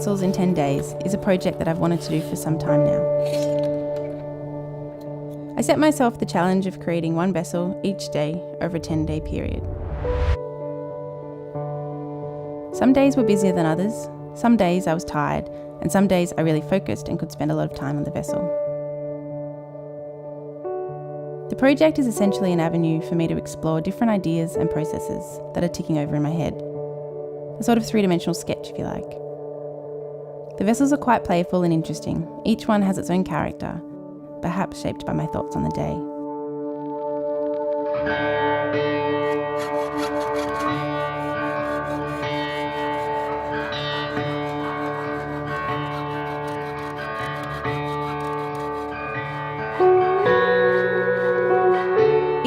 vessels in 10 days is a project that I've wanted to do for some time now. I set myself the challenge of creating one vessel each day over a 10-day period. Some days were busier than others, some days I was tired, and some days I really focused and could spend a lot of time on the vessel. The project is essentially an avenue for me to explore different ideas and processes that are ticking over in my head. A sort of three-dimensional sketch, if you like. The vessels are quite playful and interesting. Each one has its own character, perhaps shaped by my thoughts on the day.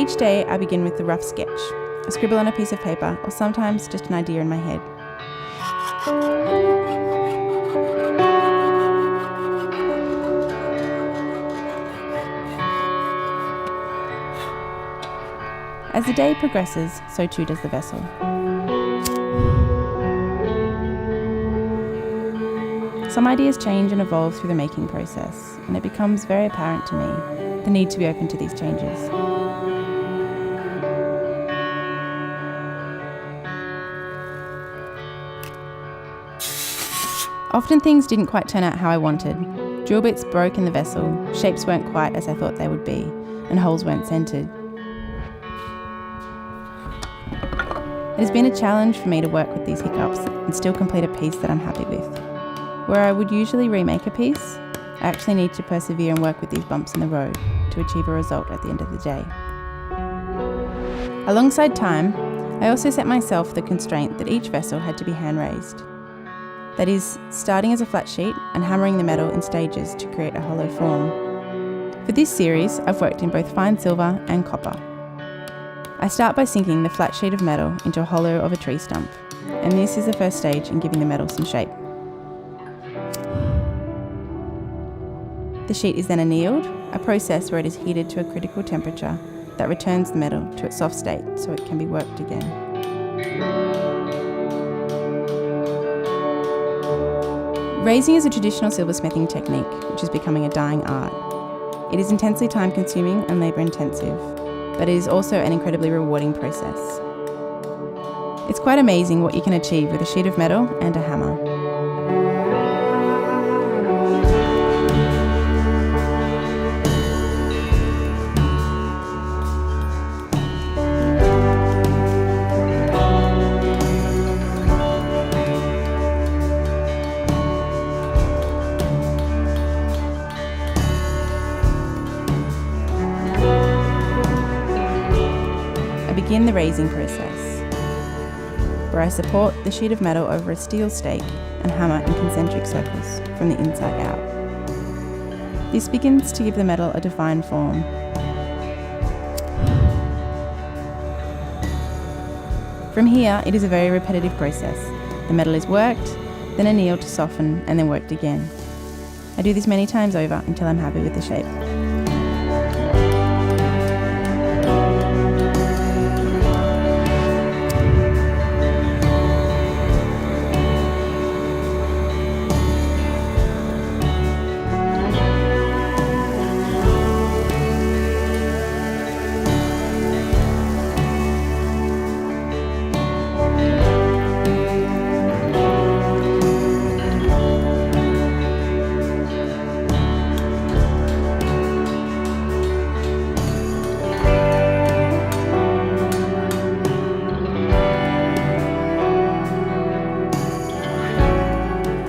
Each day I begin with a rough sketch, a scribble on a piece of paper, or sometimes just an idea in my head. As the day progresses, so too does the vessel. Some ideas change and evolve through the making process, and it becomes very apparent to me the need to be open to these changes. Often things didn't quite turn out how I wanted. Drill bits broke in the vessel, shapes weren't quite as I thought they would be, and holes weren't centred. It has been a challenge for me to work with these hiccups and still complete a piece that I'm happy with. Where I would usually remake a piece, I actually need to persevere and work with these bumps in the road to achieve a result at the end of the day. Alongside time, I also set myself the constraint that each vessel had to be hand-raised. That is, starting as a flat sheet and hammering the metal in stages to create a hollow form. For this series, I've worked in both fine silver and copper. I start by sinking the flat sheet of metal into a hollow of a tree stump, and this is the first stage in giving the metal some shape. The sheet is then annealed, a process where it is heated to a critical temperature that returns the metal to its soft state so it can be worked again. Raising is a traditional silversmithing technique which is becoming a dying art. It is intensely time-consuming and labour-intensive, but it is also an incredibly rewarding process. It's quite amazing what you can achieve with a sheet of metal and a hammer. Begin the raising process, where I support the sheet of metal over a steel stake and hammer in concentric circles from the inside out. This begins to give the metal a defined form. From here, it is a very repetitive process. The metal is worked, then annealed to soften, and then worked again. I do this many times over until I'm happy with the shape.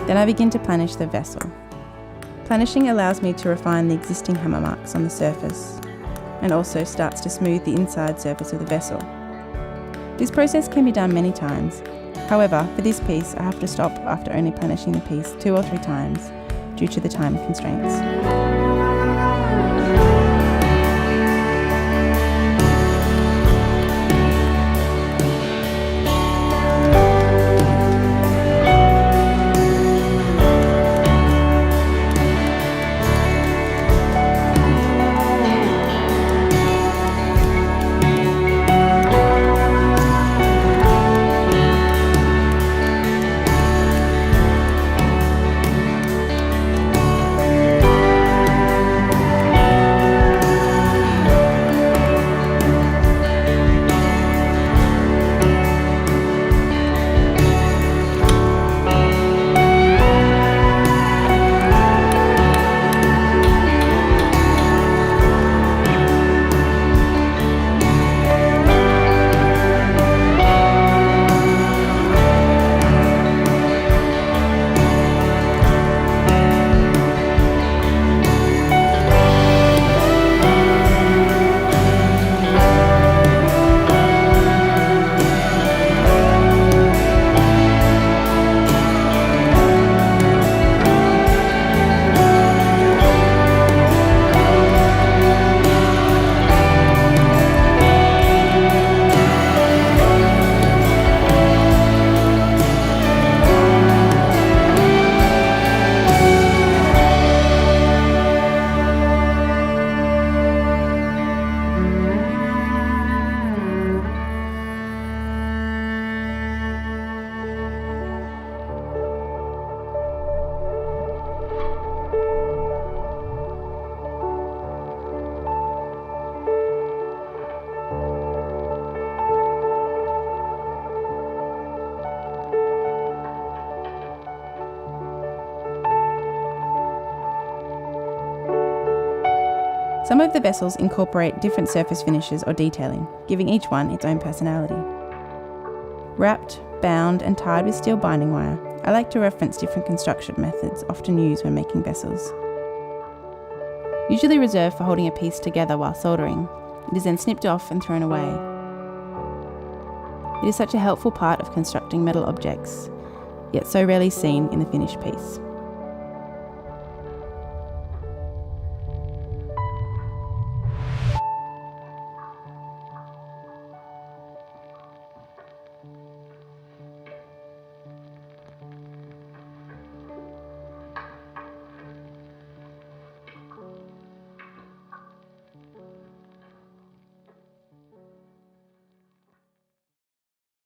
Then I begin to planish the vessel. Planishing allows me to refine the existing hammer marks on the surface, and also starts to smooth the inside surface of the vessel. This process can be done many times. However, for this piece I have to stop after only planishing the piece 2 or 3 times due to the time constraints. Some of the vessels incorporate different surface finishes or detailing, giving each one its own personality. Wrapped, bound and tied with steel binding wire, I like to reference different construction methods often used when making vessels. Usually reserved for holding a piece together while soldering, it is then snipped off and thrown away. It is such a helpful part of constructing metal objects, yet so rarely seen in the finished piece.